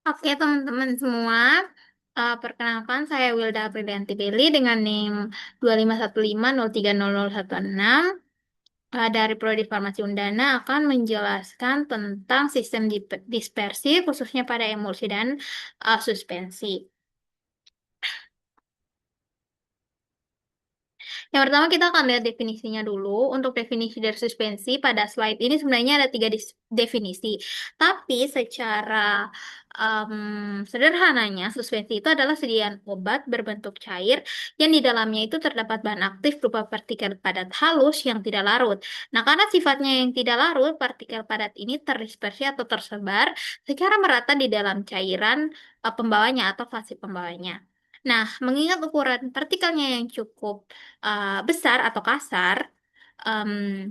Oke, teman-teman semua. Perkenalkan, saya Wilda Aprilianti Beli dengan NIM 251503016. Dari Prodi Farmasi Undana akan menjelaskan tentang sistem dispersi, khususnya pada emulsi dan suspensi. Yang pertama kita akan lihat definisinya dulu. Untuk definisi dari suspensi pada slide ini sebenarnya ada tiga definisi. Tapi secara sederhananya suspensi itu adalah sediaan obat berbentuk cair yang di dalamnya itu terdapat bahan aktif berupa partikel padat halus yang tidak larut. Nah, karena sifatnya yang tidak larut, partikel padat ini terdispersi atau tersebar secara merata di dalam cairan pembawanya atau fase pembawanya. Nah, mengingat ukuran partikelnya yang cukup besar atau kasar, em,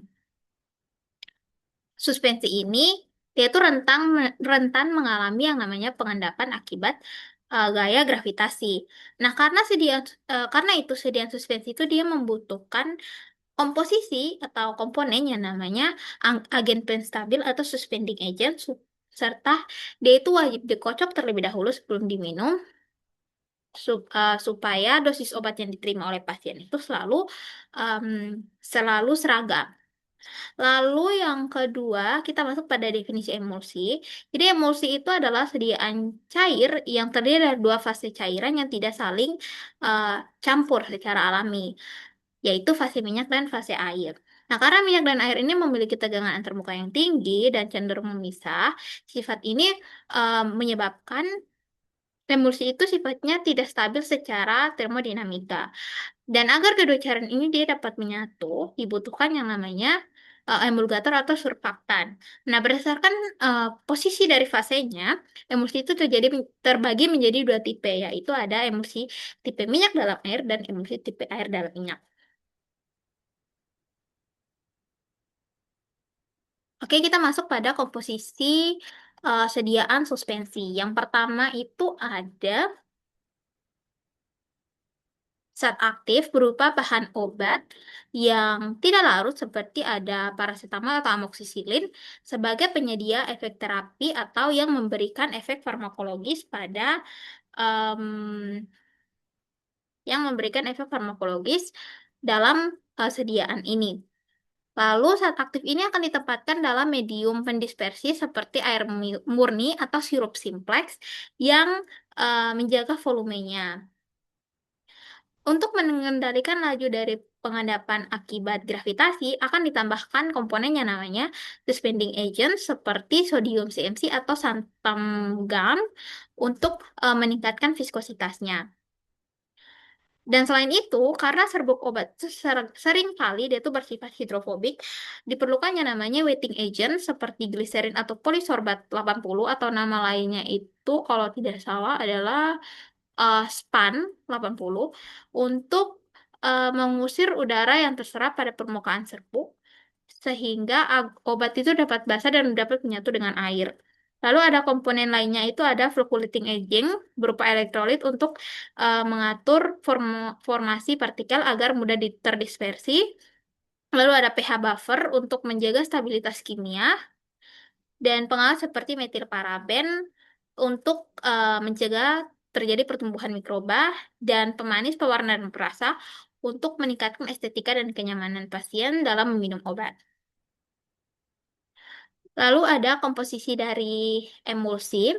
suspensi ini dia itu rentan mengalami yang namanya pengendapan akibat gaya gravitasi. Nah, karena itu sediaan suspensi itu dia membutuhkan komposisi atau komponen yang namanya agen penstabil atau suspending agent serta dia itu wajib dikocok terlebih dahulu sebelum diminum supaya dosis obat yang diterima oleh pasien itu em, selalu seragam. Lalu yang kedua, kita masuk pada definisi emulsi. Jadi emulsi itu adalah sediaan cair yang terdiri dari dua fase cairan yang tidak saling eh, campur secara alami, yaitu fase minyak dan fase air. Nah, karena minyak dan air ini memiliki tegangan antarmuka yang tinggi dan cenderung memisah, sifat ini menyebabkan emulsi itu sifatnya tidak stabil secara termodinamika. Dan agar kedua cairan ini dia dapat menyatu, dibutuhkan yang namanya emulgator atau surfaktan. Nah, berdasarkan posisi dari fasenya, emulsi itu terbagi menjadi dua tipe, yaitu ada emulsi tipe minyak dalam air dan emulsi tipe air dalam minyak. Oke, kita masuk pada komposisi sediaan suspensi. Yang pertama itu ada zat aktif berupa bahan obat yang tidak larut seperti ada paracetamol atau amoksisilin sebagai penyedia efek terapi atau yang memberikan efek farmakologis em, dalam sediaan ini. Lalu zat aktif ini akan ditempatkan dalam medium pendispersi seperti air murni atau sirup simplex yang menjaga volumenya. Untuk mengendalikan laju dari pengendapan akibat gravitasi, akan ditambahkan komponen yang namanya suspending agent seperti sodium CMC atau santam gum untuk meningkatkan viskositasnya. Dan selain itu, karena serbuk obat itu sering kali dia tuh bersifat hidrofobik, diperlukan yang namanya wetting agent seperti gliserin atau polisorbat 80 atau nama lainnya itu kalau tidak salah adalah SPAN 80 untuk mengusir udara yang terserap pada permukaan serbuk sehingga obat itu dapat basah dan dapat menyatu dengan air. Lalu ada komponen lainnya itu ada fluctuating agent berupa elektrolit untuk mengatur formasi partikel agar mudah terdispersi. Lalu ada pH buffer untuk menjaga stabilitas kimia dan pengawet seperti metil paraben untuk mencegah terjadi pertumbuhan mikroba dan pemanis pewarna dan perasa untuk meningkatkan estetika dan kenyamanan pasien dalam meminum obat. Lalu ada komposisi dari emulsi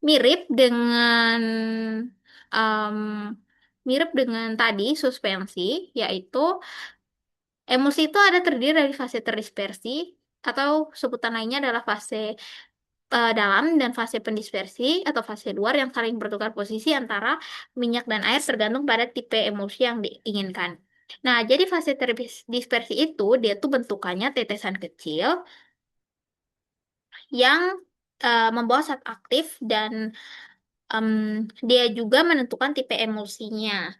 mirip dengan em, mirip dengan tadi suspensi, yaitu emulsi itu ada terdiri dari fase terdispersi atau sebutan lainnya adalah fase dalam dan fase pendispersi atau fase luar yang saling bertukar posisi antara minyak dan air tergantung pada tipe emulsi yang diinginkan. Nah, jadi fase terdispersi itu dia tuh bentukannya tetesan kecil yang membawa zat aktif dan em, dia juga menentukan tipe emulsinya.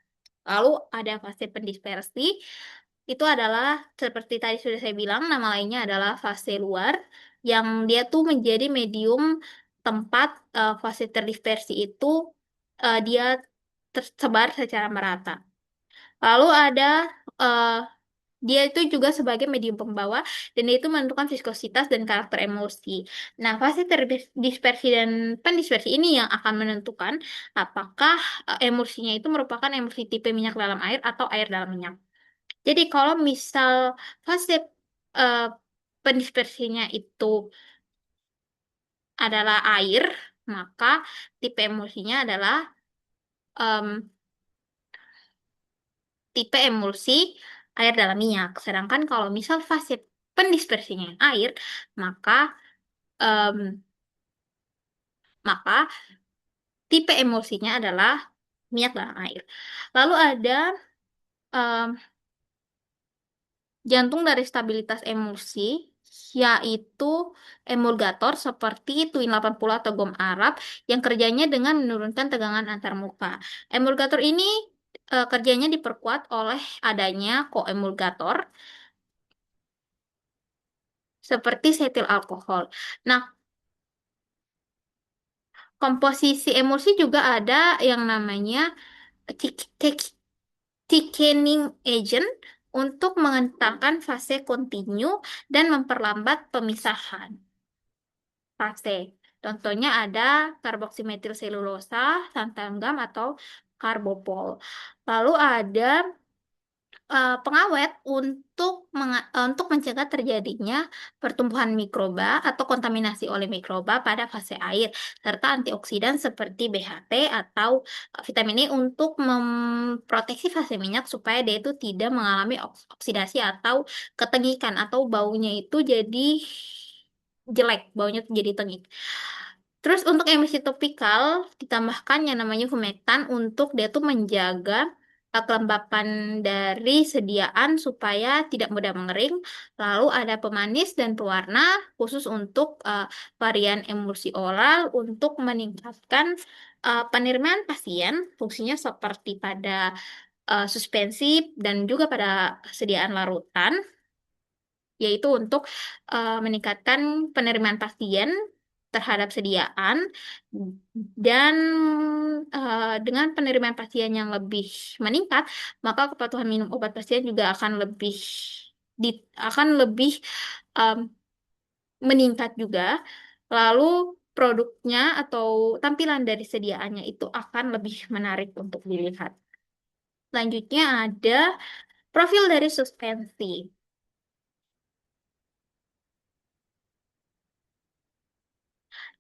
Lalu ada fase pendispersi, itu adalah seperti tadi sudah saya bilang, nama lainnya adalah fase luar, yang dia tuh menjadi medium tempat fase terdispersi itu dia tersebar secara merata. Lalu ada Dia itu juga sebagai medium pembawa dan dia itu menentukan viskositas dan karakter emosi. Nah, fase terdispersi dan pendispersi ini yang akan menentukan apakah emulsinya itu merupakan emulsi tipe minyak dalam air atau air dalam minyak. Jadi kalau misal fase eh, pendispersinya itu adalah air, maka tipe emulsinya adalah em, tipe emulsi air dalam minyak. Sedangkan kalau misal fase pendispersinya air, maka em, maka tipe emulsinya adalah minyak dalam air. Lalu ada em, jantung dari stabilitas emulsi, yaitu emulgator seperti Twin 80 atau gom Arab yang kerjanya dengan menurunkan tegangan antarmuka. Emulgator ini kerjanya diperkuat oleh adanya koemulgator seperti setil alkohol. Nah, komposisi emulsi juga ada yang namanya thick- thick- thickening agent untuk mengentalkan fase kontinu dan memperlambat pemisahan fase. Contohnya ada karboksimetil selulosa, santan gam, atau karbopol. Lalu ada pengawet untuk untuk mencegah terjadinya pertumbuhan mikroba atau kontaminasi oleh mikroba pada fase air, serta antioksidan seperti BHT atau vitamin E untuk memproteksi fase minyak supaya dia itu tidak mengalami oksidasi atau ketengikan atau baunya itu jadi jelek, baunya tuh jadi tengik. Terus untuk emisi topikal ditambahkan yang namanya humektan untuk dia tuh menjaga kelembapan dari sediaan supaya tidak mudah mengering. Lalu ada pemanis dan pewarna khusus untuk varian emulsi oral untuk meningkatkan penerimaan pasien. Fungsinya seperti pada suspensi dan juga pada sediaan larutan, yaitu untuk meningkatkan penerimaan pasien terhadap sediaan dan dengan penerimaan pasien yang lebih meningkat, maka kepatuhan minum obat pasien juga akan lebih em, meningkat juga. Lalu produknya atau tampilan dari sediaannya itu akan lebih menarik untuk dilihat. Selanjutnya ada profil dari suspensi.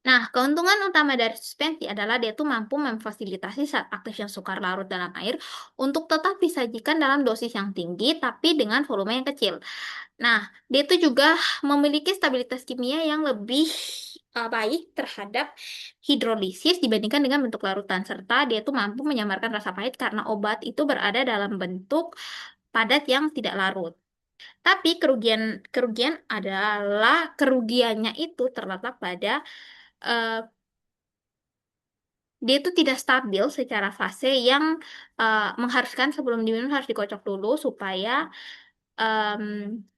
Nah, keuntungan utama dari suspensi adalah dia tuh mampu memfasilitasi zat aktif yang sukar larut dalam air untuk tetap disajikan dalam dosis yang tinggi tapi dengan volume yang kecil. Nah, dia tuh juga memiliki stabilitas kimia yang lebih baik terhadap hidrolisis dibandingkan dengan bentuk larutan serta dia tuh mampu menyamarkan rasa pahit karena obat itu berada dalam bentuk padat yang tidak larut. Tapi kerugian kerugian adalah kerugiannya itu terletak pada eh, dia itu tidak stabil secara fase yang mengharuskan sebelum diminum harus dikocok dulu supaya em,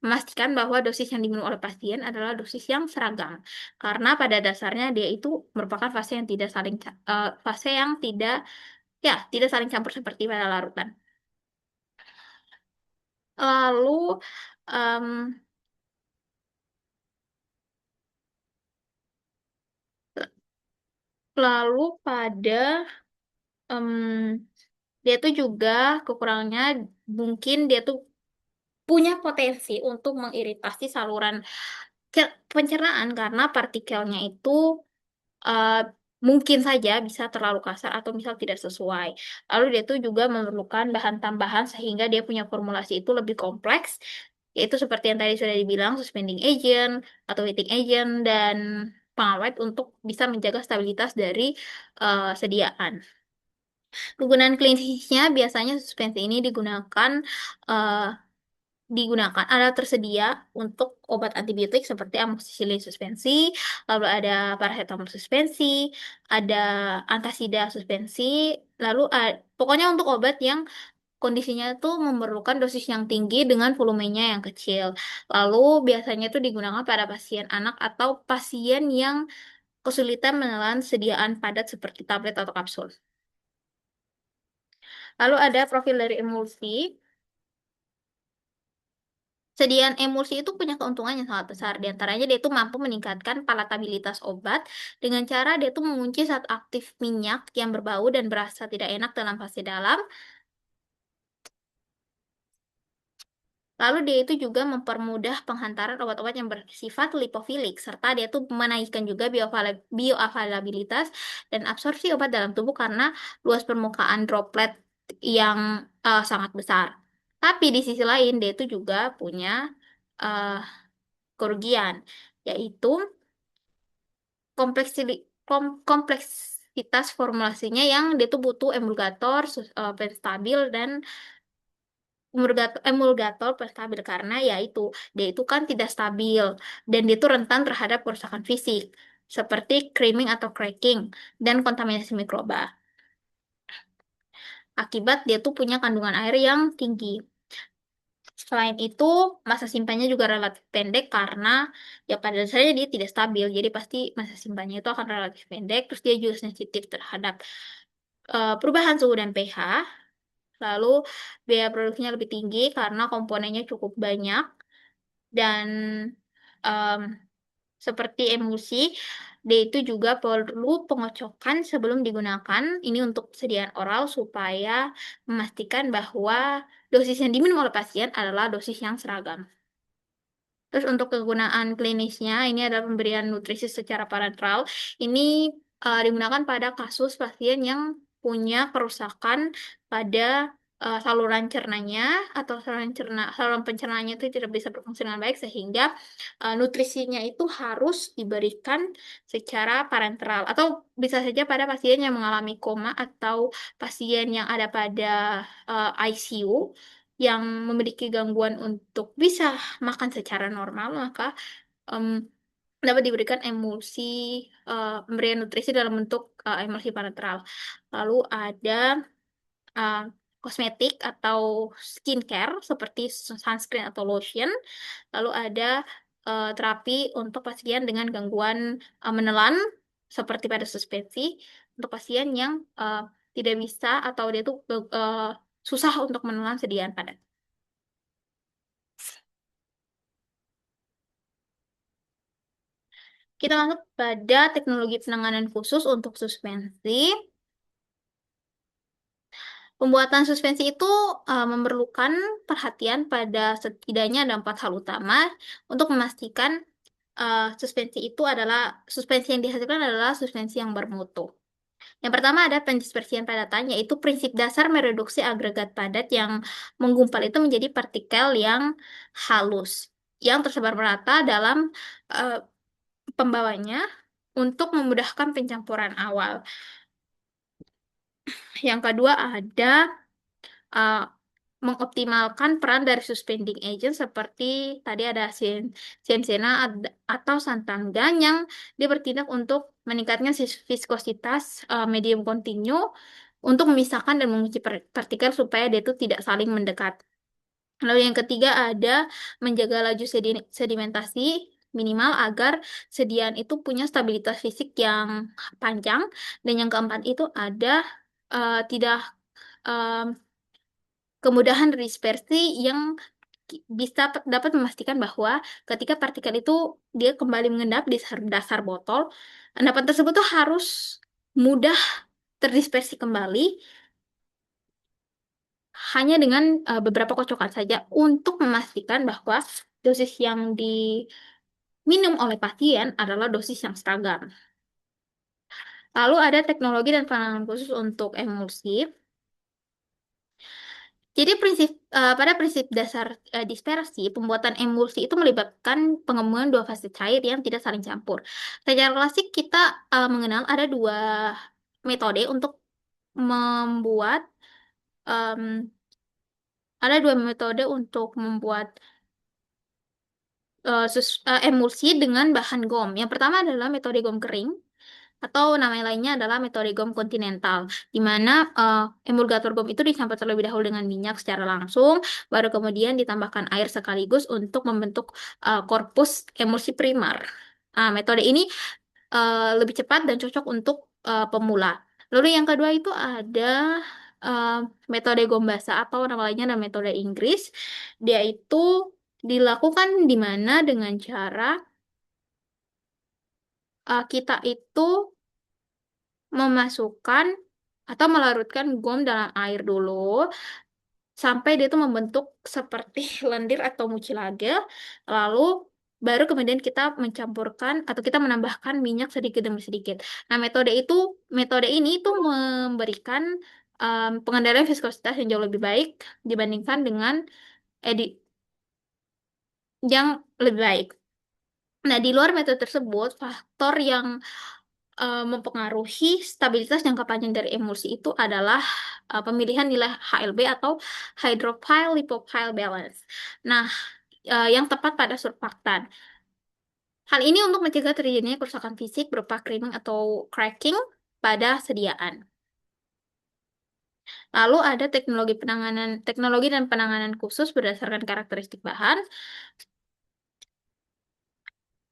memastikan bahwa dosis yang diminum oleh pasien adalah dosis yang seragam. Karena pada dasarnya dia itu merupakan fase yang tidak fase yang tidak saling campur seperti pada larutan. Lalu em, lalu pada em, dia tuh juga kekurangannya mungkin dia tuh punya potensi untuk mengiritasi saluran pencernaan karena partikelnya itu eh, mungkin saja bisa terlalu kasar atau misal tidak sesuai. Lalu dia tuh juga memerlukan bahan tambahan sehingga dia punya formulasi itu lebih kompleks, yaitu seperti yang tadi sudah dibilang suspending agent atau heating agent dan pengawet untuk bisa menjaga stabilitas dari sediaan. Kegunaan klinisnya biasanya suspensi ini eh, ada tersedia untuk obat antibiotik seperti amoxicillin suspensi, lalu ada paracetamol suspensi, ada antasida suspensi, lalu pokoknya untuk obat yang kondisinya tuh memerlukan dosis yang tinggi dengan volumenya yang kecil. Lalu biasanya itu digunakan pada pasien anak atau pasien yang kesulitan menelan sediaan padat seperti tablet atau kapsul. Lalu ada profil dari emulsi. Sediaan emulsi itu punya keuntungan yang sangat besar. Di antaranya dia itu mampu meningkatkan palatabilitas obat dengan cara dia itu mengunci zat aktif minyak yang berbau dan berasa tidak enak dalam fase dalam. Lalu dia itu juga mempermudah penghantaran obat-obat yang bersifat lipofilik, serta dia itu menaikkan juga bioavailabilitas dan absorpsi obat dalam tubuh karena luas permukaan droplet yang sangat besar. Tapi di sisi lain dia itu juga punya eh, kerugian, yaitu kompleksitas formulasinya yang dia tuh butuh emulgator, penstabil, dan emulgator penstabil karena ya itu dia itu kan tidak stabil dan dia itu rentan terhadap kerusakan fisik seperti creaming atau cracking dan kontaminasi mikroba. Akibat dia tuh punya kandungan air yang tinggi. Selain itu, masa simpannya juga relatif pendek karena ya pada dasarnya dia tidak stabil. Jadi pasti masa simpannya itu akan relatif pendek. Terus dia juga sensitif terhadap perubahan suhu dan pH. Lalu biaya produksinya lebih tinggi karena komponennya cukup banyak. Dan em, seperti emulsi, dia itu juga perlu pengocokan sebelum digunakan. Ini untuk persediaan oral supaya memastikan bahwa dosis yang diminum oleh pasien adalah dosis yang seragam. Terus untuk kegunaan klinisnya, ini adalah pemberian nutrisi secara parenteral. Ini digunakan pada kasus pasien yang punya kerusakan pada saluran cernanya atau saluran pencernanya itu tidak bisa berfungsi dengan baik sehingga nutrisinya itu harus diberikan secara parenteral atau bisa saja pada pasien yang mengalami koma atau pasien yang ada pada ICU yang memiliki gangguan untuk bisa makan secara normal, maka em, dapat diberikan emulsi pemberian nutrisi dalam bentuk emulsi parenteral. Lalu ada uh, kosmetik atau skincare seperti sunscreen atau lotion. Lalu ada terapi untuk pasien dengan gangguan menelan seperti pada suspensi untuk pasien yang tidak bisa atau dia tuh susah untuk menelan sediaan padat. Kita masuk pada teknologi penanganan khusus untuk suspensi. Pembuatan suspensi itu memerlukan perhatian pada setidaknya ada 4 hal utama untuk memastikan suspensi itu adalah suspensi yang dihasilkan adalah suspensi yang bermutu. Yang pertama ada pendispersian padatan, yaitu prinsip dasar mereduksi agregat padat yang menggumpal itu menjadi partikel yang halus, yang tersebar merata dalam eh, pembawanya untuk memudahkan pencampuran awal. Yang kedua ada uh, mengoptimalkan peran dari suspending agent seperti tadi ada siensena atau santangan yang dia bertindak untuk meningkatkan viskositas medium kontinu untuk memisahkan dan mengunci partikel supaya dia itu tidak saling mendekat. Lalu yang ketiga ada menjaga laju sedimentasi minimal agar sediaan itu punya stabilitas fisik yang panjang. Dan yang keempat itu ada tidak em, kemudahan dispersi yang bisa dapat memastikan bahwa ketika partikel itu dia kembali mengendap di dasar botol, endapan tersebut tuh harus mudah terdispersi kembali hanya dengan beberapa kocokan saja untuk memastikan bahwa dosis yang diminum oleh pasien adalah dosis yang seragam. Lalu ada teknologi dan penanganan khusus untuk emulsi. Jadi pada prinsip dasar dispersi, pembuatan emulsi itu melibatkan penggabungan dua fase cair yang tidak saling campur. Secara klasik kita mengenal ada dua metode untuk membuat em, emulsi dengan bahan gom. Yang pertama adalah metode gom kering atau nama lainnya adalah metode gom kontinental, di mana emulgator gom itu dicampur terlebih dahulu dengan minyak secara langsung, baru kemudian ditambahkan air sekaligus untuk membentuk korpus emulsi primer. Metode ini lebih cepat dan cocok untuk pemula. Lalu yang kedua itu ada uh, metode gom basah atau nama lainnya adalah metode Inggris. Dia itu dilakukan di mana dengan cara kita itu memasukkan atau melarutkan gom dalam air dulu sampai dia tuh membentuk seperti lendir atau mucilage, lalu baru kemudian kita mencampurkan atau kita menambahkan minyak sedikit demi sedikit. Nah, metode ini itu memberikan pengendalian viskositas yang jauh lebih baik dibandingkan dengan edi yang lebih baik. Nah, di luar metode tersebut, faktor yang mempengaruhi stabilitas jangka panjang dari emulsi itu adalah pemilihan nilai HLB atau hydrophile lipophile balance. Nah, yang tepat pada surfaktan. Hal ini untuk mencegah terjadinya kerusakan fisik berupa creaming atau cracking pada sediaan. Lalu ada teknologi dan penanganan khusus berdasarkan karakteristik bahan.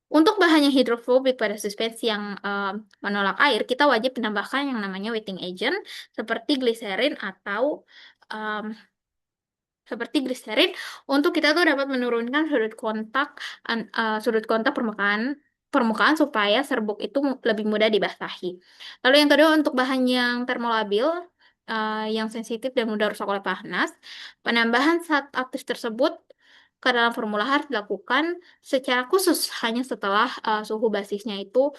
Untuk bahan yang hidrofobik pada suspensi yang menolak air, kita wajib menambahkan yang namanya wetting agent seperti gliserin atau um, untuk kita tuh dapat menurunkan sudut kontak permukaan permukaan supaya serbuk itu lebih mudah dibasahi. Lalu yang kedua untuk bahan yang termolabil yang sensitif dan mudah rusak oleh panas, penambahan zat aktif tersebut ke dalam formula harus dilakukan secara khusus hanya setelah suhu basisnya itu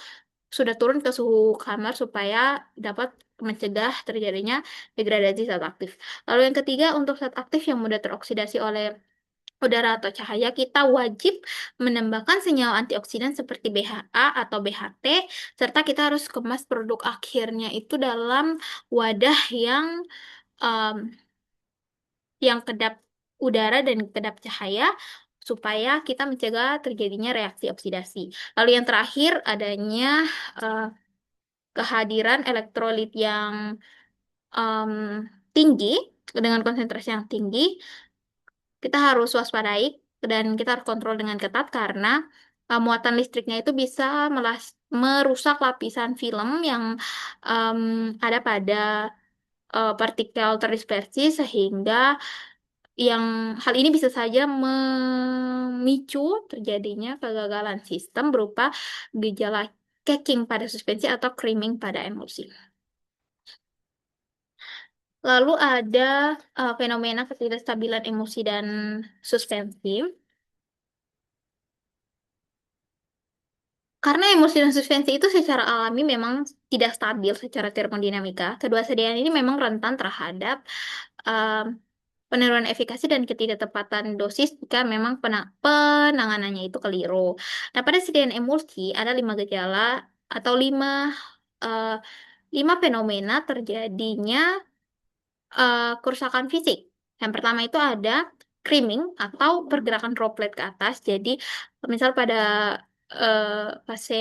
sudah turun ke suhu kamar supaya dapat mencegah terjadinya degradasi zat aktif. Lalu yang ketiga, untuk zat aktif yang mudah teroksidasi oleh udara atau cahaya, kita wajib menambahkan senyawa antioksidan seperti BHA atau BHT, serta kita harus kemas produk akhirnya itu dalam wadah um, yang kedap udara dan kedap cahaya supaya kita mencegah terjadinya reaksi oksidasi. Lalu yang terakhir adanya eh, kehadiran elektrolit yang em, tinggi dengan konsentrasi yang tinggi, kita harus waspadai dan kita harus kontrol dengan ketat karena muatan listriknya itu bisa merusak lapisan film yang em, ada pada partikel terdispersi sehingga yang hal ini bisa saja memicu terjadinya kegagalan sistem berupa gejala cracking pada suspensi atau creaming pada emulsi. Lalu ada fenomena ketidakstabilan emosi dan suspensi. Karena emosi dan suspensi itu secara alami memang tidak stabil secara termodinamika, kedua sediaan ini memang rentan terhadap um, penurunan efikasi dan ketidaktepatan dosis jika memang penanganannya itu keliru. Nah, pada sediaan emulsi ada 5 gejala atau eh, lima fenomena terjadinya kerusakan fisik. Yang pertama itu ada creaming atau pergerakan droplet ke atas. Jadi, misal pada fase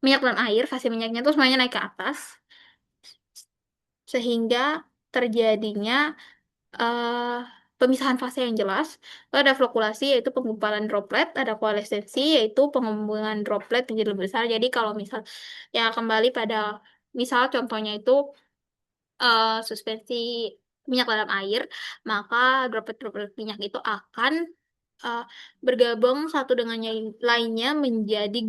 minyak dan air, fase minyaknya itu semuanya naik ke atas, sehingga terjadinya eh, pemisahan fase yang jelas. Lalu ada flokulasi, yaitu penggumpalan droplet. Ada koalescensi, yaitu pengembungan droplet menjadi lebih besar. Jadi kalau misal ya kembali pada misal contohnya itu suspensi minyak dalam air, maka droplet-droplet minyak itu akan eh, bergabung satu dengan yang lainnya menjadi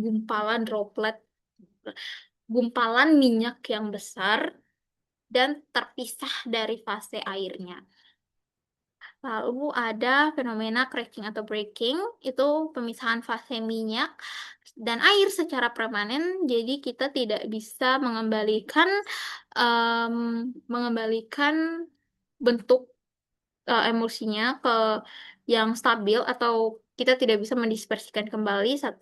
gumpalan minyak yang besar dan terpisah dari fase airnya. Lalu ada fenomena cracking atau breaking, itu pemisahan fase minyak dan air secara permanen. Jadi kita tidak bisa em, mengembalikan bentuk emulsinya ke yang stabil atau kita tidak bisa mendispersikan kembali saat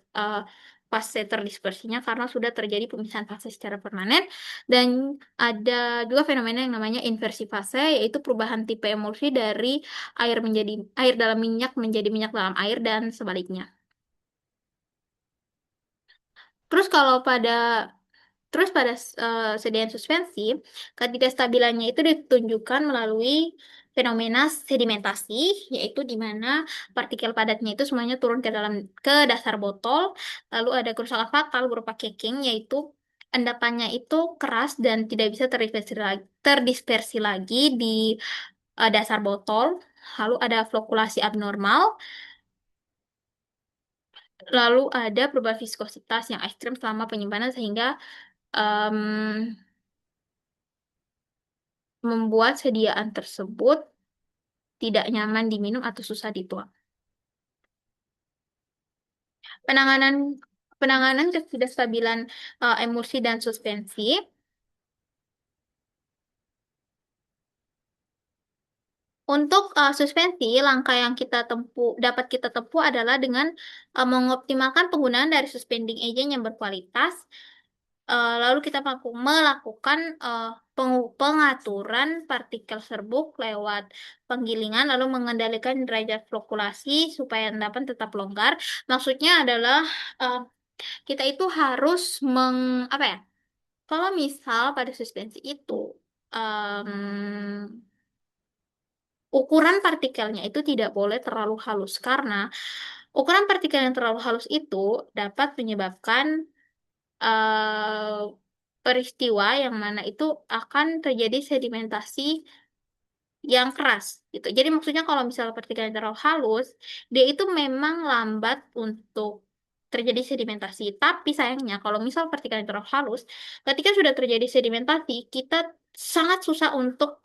fase terdispersinya karena sudah terjadi pemisahan fase secara permanen. Dan ada juga fenomena yang namanya inversi fase, yaitu perubahan tipe emulsi dari air dalam minyak menjadi minyak dalam air dan sebaliknya. Terus kalau pada Terus pada sediaan suspensi, ketidakstabilannya itu ditunjukkan melalui fenomena sedimentasi, yaitu di mana partikel padatnya itu semuanya turun ke dasar botol. Lalu ada kerusakan fatal berupa caking, yaitu endapannya itu keras dan tidak bisa terdispersi lagi di dasar botol. lalu ada flokulasi abnormal, lalu ada perubahan viskositas yang ekstrim selama penyimpanan sehingga em, membuat sediaan tersebut tidak nyaman diminum atau susah dibuang. Penanganan penanganan ketidakstabilan emulsi dan suspensi. Untuk suspensi, langkah yang dapat kita tempuh adalah dengan mengoptimalkan penggunaan dari suspending agent yang berkualitas. Lalu kita melakukan pengaturan partikel serbuk lewat penggilingan, lalu mengendalikan derajat flokulasi supaya endapan tetap longgar. Maksudnya adalah eh, kita itu harus apa ya? Kalau misal pada suspensi itu ukuran partikelnya itu tidak boleh terlalu halus karena ukuran partikel yang terlalu halus itu dapat menyebabkan eh, peristiwa yang mana itu akan terjadi sedimentasi yang keras gitu. Jadi maksudnya kalau misalnya partikel yang terlalu halus, dia itu memang lambat untuk terjadi sedimentasi. Tapi sayangnya kalau misal partikel yang terlalu halus, ketika sudah terjadi sedimentasi, kita sangat susah untuk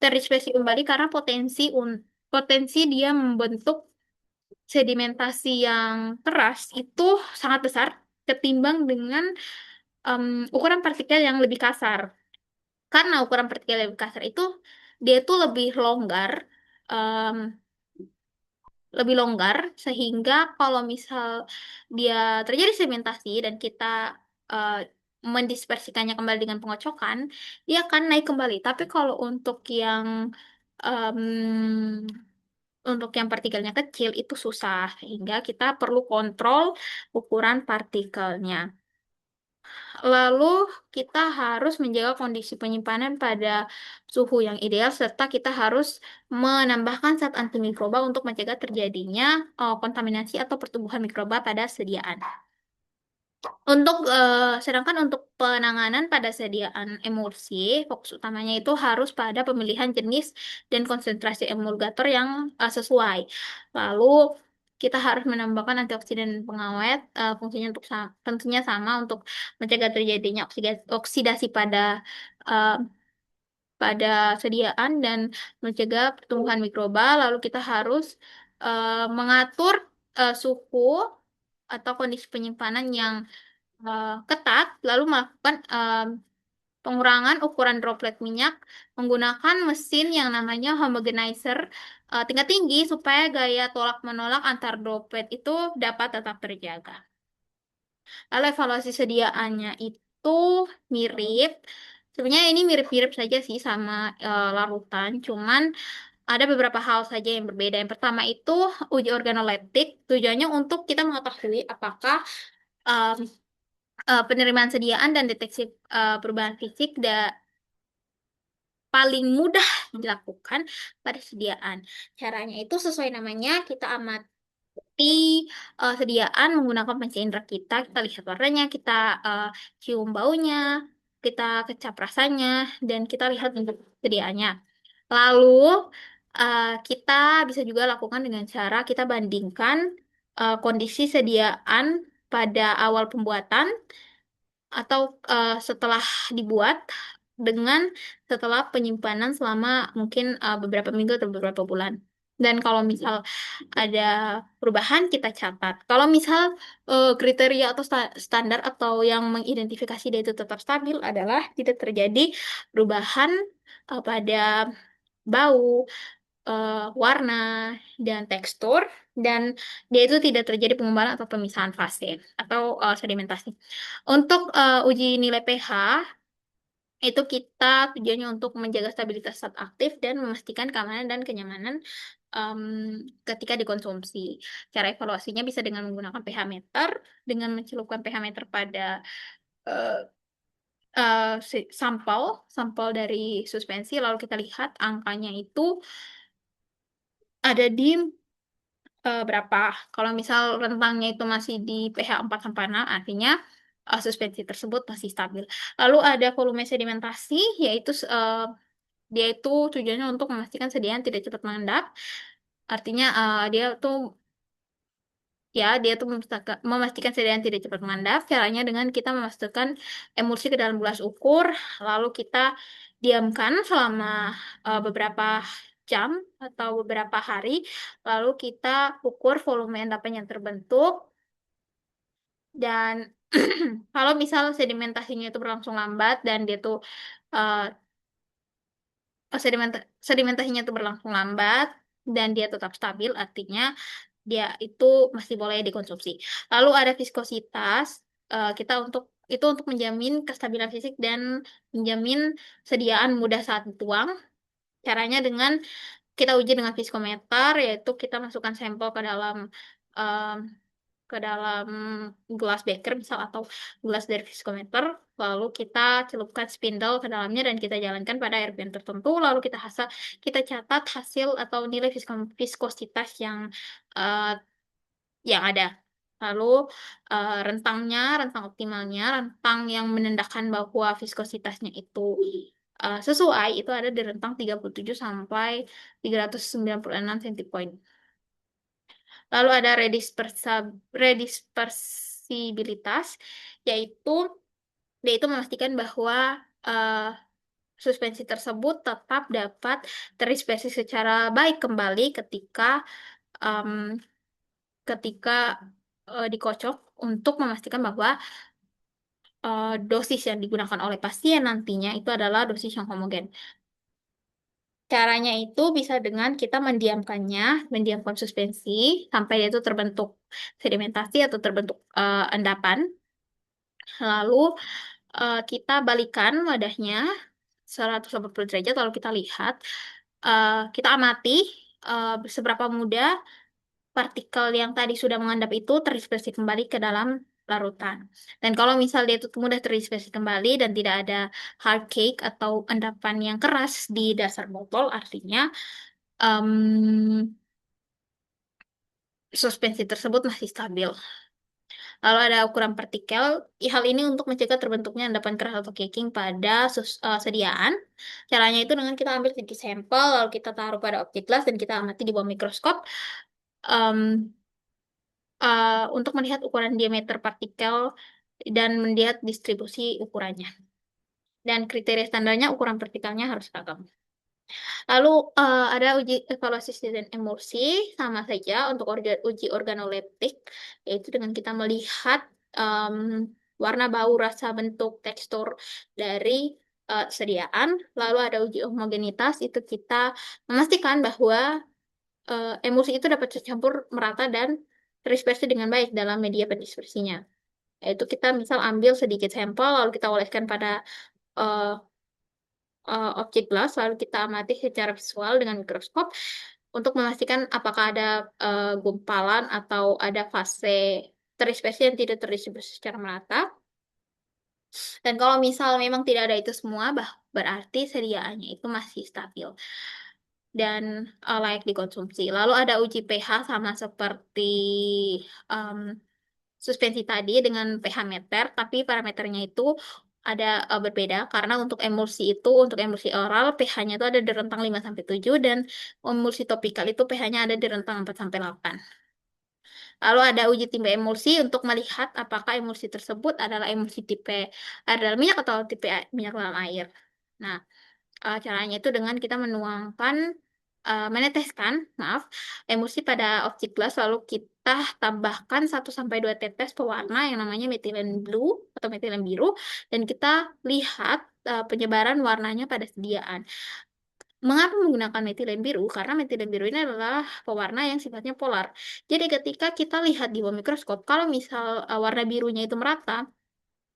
terinspeksi kembali karena potensi dia membentuk sedimentasi yang keras itu sangat besar ketimbang dengan em, ukuran partikel yang lebih kasar. Karena ukuran partikel yang lebih kasar itu dia itu em, lebih longgar sehingga kalau misal dia terjadi sedimentasi dan kita eh, mendispersikannya kembali dengan pengocokan, dia akan naik kembali. Tapi kalau em, untuk yang partikelnya kecil itu susah sehingga kita perlu kontrol ukuran partikelnya. Lalu kita harus menjaga kondisi penyimpanan pada suhu yang ideal serta kita harus menambahkan zat antimikroba untuk mencegah terjadinya kontaminasi atau pertumbuhan mikroba pada sediaan. Sedangkan untuk penanganan pada sediaan emulsi, fokus utamanya itu harus pada pemilihan jenis dan konsentrasi emulgator yang sesuai. Lalu kita harus menambahkan antioksidan pengawet, fungsinya tentunya sama untuk mencegah terjadinya oksidasi eh, pada sediaan dan mencegah pertumbuhan mikroba. Lalu kita harus mengatur suhu atau kondisi penyimpanan yang ketat, lalu melakukan pengurangan ukuran droplet minyak menggunakan mesin yang namanya homogenizer tingkat tinggi supaya gaya tolak-menolak antar droplet itu dapat tetap terjaga. Lalu evaluasi sediaannya itu mirip. Sebenarnya ini mirip-mirip saja sih sama larutan, cuman ada beberapa hal saja yang berbeda. Yang pertama itu uji organoleptik, tujuannya untuk kita mengetahui apakah em, penerimaan sediaan dan deteksi perubahan fisik paling mudah dilakukan pada sediaan. Caranya itu sesuai namanya, kita amati sediaan menggunakan panca indera kita lihat warnanya, kita eh, cium baunya, kita kecap rasanya, dan kita lihat bentuk sediaannya. Lalu kita bisa juga lakukan dengan cara kita bandingkan kondisi sediaan pada awal pembuatan atau setelah dibuat dengan setelah penyimpanan selama mungkin beberapa minggu atau beberapa bulan. Dan kalau misal ada perubahan kita catat. Kalau misal kriteria atau standar atau yang mengidentifikasi dia itu tetap stabil adalah tidak terjadi perubahan pada bau, warna, dan tekstur, dan dia itu tidak terjadi pengumbalan atau pemisahan fase atau sedimentasi. Untuk uji nilai pH, itu kita tujuannya untuk menjaga stabilitas zat aktif dan memastikan keamanan dan kenyamanan em, ketika dikonsumsi. Cara evaluasinya bisa dengan menggunakan pH meter, dengan mencelupkan pH meter pada eh, sampel, sampel dari suspensi, lalu kita lihat angkanya itu ada di berapa. Kalau misal rentangnya itu masih di pH 4 sampai 6, artinya suspensi tersebut masih stabil. Lalu ada volume sedimentasi, yaitu Dia itu tujuannya untuk memastikan sediaan tidak cepat mengendap. Artinya dia tuh memastikan sediaan tidak cepat mengendap. Caranya dengan kita memasukkan emulsi ke dalam gelas ukur, lalu kita diamkan selama beberapa jam atau beberapa hari, lalu kita ukur volume endapan yang terbentuk, dan kalau misal sedimentasinya itu berlangsung lambat dan dia tuh eh, sedimentasinya itu berlangsung lambat dan dia tetap stabil, artinya dia itu masih boleh dikonsumsi. Lalu ada viskositas, kita untuk menjamin kestabilan fisik dan menjamin sediaan mudah saat dituang. Caranya dengan kita uji dengan viskometer, yaitu kita masukkan sampel em, ke dalam gelas beker misal atau gelas dari viskometer, lalu kita celupkan spindle ke dalamnya dan kita jalankan pada air band tertentu, lalu kita catat hasil atau nilai viskositas eh, yang ada. Lalu rentang optimalnya, rentang yang menandakan bahwa viskositasnya itu sesuai, itu ada di rentang 37 sampai 396 centipoint. Lalu ada redispersibilitas, yaitu dia itu memastikan bahwa eh, suspensi tersebut tetap dapat terdispersi secara baik kembali em, ketika dikocok untuk memastikan bahwa dosis yang digunakan oleh pasien nantinya itu adalah dosis yang homogen. Caranya itu bisa dengan kita mendiamkan suspensi sampai dia itu terbentuk sedimentasi atau terbentuk endapan. Lalu kita balikan wadahnya 180 derajat, lalu kita lihat, kita amati seberapa mudah partikel yang tadi sudah mengendap itu terdispersi kembali ke dalam larutan. Dan kalau misal dia itu mudah terdispersi kembali dan tidak ada hard cake atau endapan yang keras di dasar botol, artinya em, suspensi tersebut masih stabil. Lalu ada ukuran partikel. Hal ini untuk mencegah terbentuknya endapan keras atau caking pada sediaan. Caranya itu dengan kita ambil sedikit sampel, lalu kita taruh pada objek gelas dan kita amati di bawah mikroskop. em, untuk melihat ukuran diameter partikel dan melihat distribusi ukurannya. Dan kriteria standarnya ukuran partikelnya harus ragam. Lalu ada uji evaluasi dan emulsi, sama saja untuk uji organoleptik, yaitu dengan kita melihat em, warna, bau, rasa, bentuk, tekstur dari sediaan. Lalu ada uji homogenitas, itu kita memastikan bahwa emulsi itu dapat tercampur merata dan terdispersi dengan baik dalam media pendispersinya. Yaitu kita misal ambil sedikit sampel, lalu kita oleskan pada eh, objek gelas, lalu kita amati secara visual dengan mikroskop untuk memastikan apakah ada gumpalan atau ada fase terdispersi yang tidak terdispersi secara merata. Dan kalau misal memang tidak ada itu semua, berarti sediaannya itu masih stabil dan layak dikonsumsi. Lalu ada uji pH sama seperti em, suspensi tadi dengan pH meter, tapi parameternya itu ada berbeda karena untuk emulsi oral pH-nya itu ada di rentang 5 sampai 7 dan emulsi topikal itu pH-nya ada di rentang 4 sampai 8. Lalu ada uji timba emulsi untuk melihat apakah emulsi tersebut adalah emulsi tipe air dalam minyak atau tipe minyak dalam air. Nah, caranya itu dengan kita meneteskan, maaf, emulsi pada objek gelas, lalu kita tambahkan 1 sampai 2 tetes pewarna yang namanya metilen blue atau metilen biru, dan kita lihat penyebaran warnanya pada sediaan. Mengapa menggunakan metilen biru? Karena metilen biru ini adalah pewarna yang sifatnya polar. Jadi ketika kita lihat di bawah mikroskop, kalau misal warna birunya itu merata,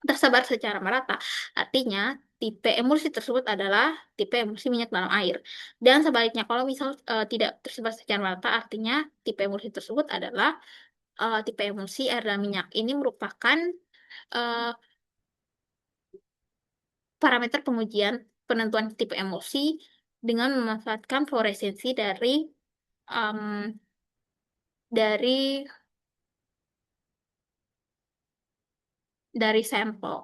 tersebar secara merata. Artinya, tipe emulsi tersebut adalah tipe emulsi minyak dalam air. Dan sebaliknya, kalau misal tidak tersebar secara merata, artinya tipe emulsi tersebut adalah tipe emulsi air dalam minyak. Ini merupakan eh, parameter pengujian penentuan tipe emulsi dengan memanfaatkan fluoresensi em, dari dari sampel.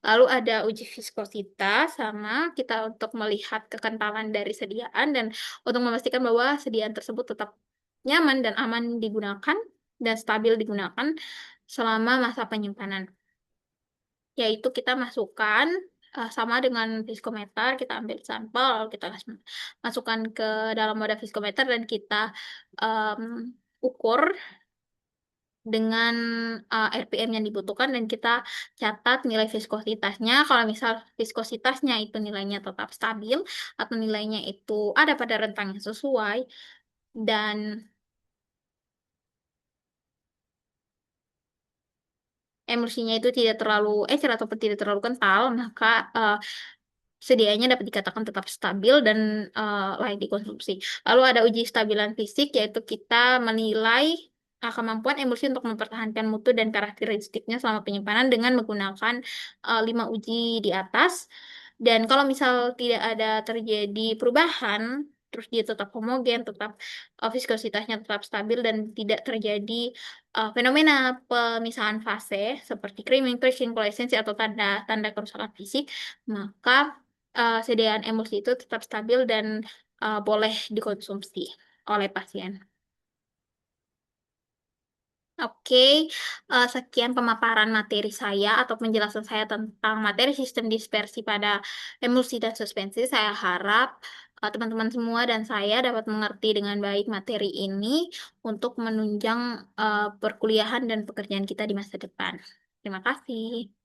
Lalu ada uji viskositas sama kita untuk melihat kekentalan dari sediaan dan untuk memastikan bahwa sediaan tersebut tetap nyaman dan aman digunakan dan stabil digunakan selama masa penyimpanan. Yaitu kita masukkan sama dengan viskometer, kita ambil sampel, lalu kita masukkan ke dalam wadah viskometer dan kita em, ukur dengan RPM yang dibutuhkan dan kita catat nilai viskositasnya. Kalau misal viskositasnya itu nilainya tetap stabil atau nilainya itu ada pada rentang yang sesuai dan emulsinya itu tidak terlalu ecer ataupun tidak terlalu kental, maka sedianya dapat dikatakan tetap stabil dan layak dikonsumsi. Lalu ada uji stabilan fisik, yaitu kita menilai kemampuan emulsi untuk mempertahankan mutu dan karakteristiknya selama penyimpanan dengan menggunakan 5 uji di atas. Dan kalau misal tidak ada terjadi perubahan, terus dia tetap homogen, tetap viskositasnya tetap stabil dan tidak terjadi fenomena pemisahan fase seperti creaming, crushing, coalescensi atau tanda-tanda kerusakan fisik, maka sediaan emulsi itu tetap stabil dan boleh dikonsumsi oleh pasien. Oke, sekian pemaparan materi saya atau penjelasan saya tentang materi sistem dispersi pada emulsi dan suspensi. Saya harap teman-teman semua dan saya dapat mengerti dengan baik materi ini untuk menunjang perkuliahan dan pekerjaan kita di masa depan. Terima kasih.